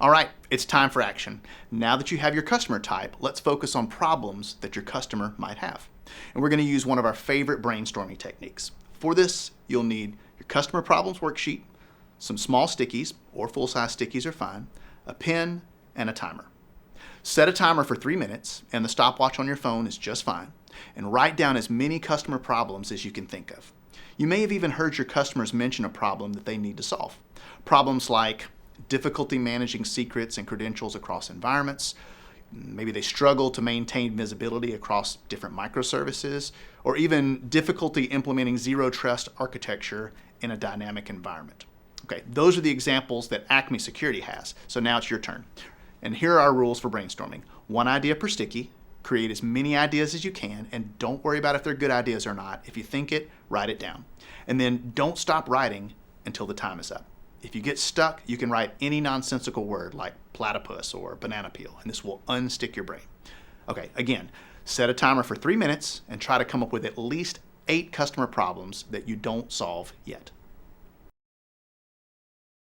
All right, it's time for action. Now that you have your customer type, let's focus on problems that your customer might have. And we're going to use one of our favorite brainstorming techniques. For this, you'll need your customer problems worksheet, some small stickies, or full-size stickies are fine, a pen, and a timer. Set a timer for 3 minutes, and the stopwatch on your phone is just fine, and write down as many customer problems as you can think of. You may have even heard your customers mention a problem that they need to solve. Problems like difficulty managing secrets and credentials across environments, maybe they struggle to maintain visibility across different microservices, or even difficulty implementing zero trust architecture in a dynamic environment. Okay, those are the examples that Acme Security has. So now it's your turn. And here are our rules for brainstorming. 1 idea per sticky. Create as many ideas as you can, and don't worry about if they're good ideas or not. If you think it, write it down. And then don't stop writing until the time is up. If you get stuck, you can write any nonsensical word like platypus or banana peel, and this will unstick your brain. Okay, again, set a timer for 3 minutes and try to come up with at least 8 customer problems that you don't solve yet.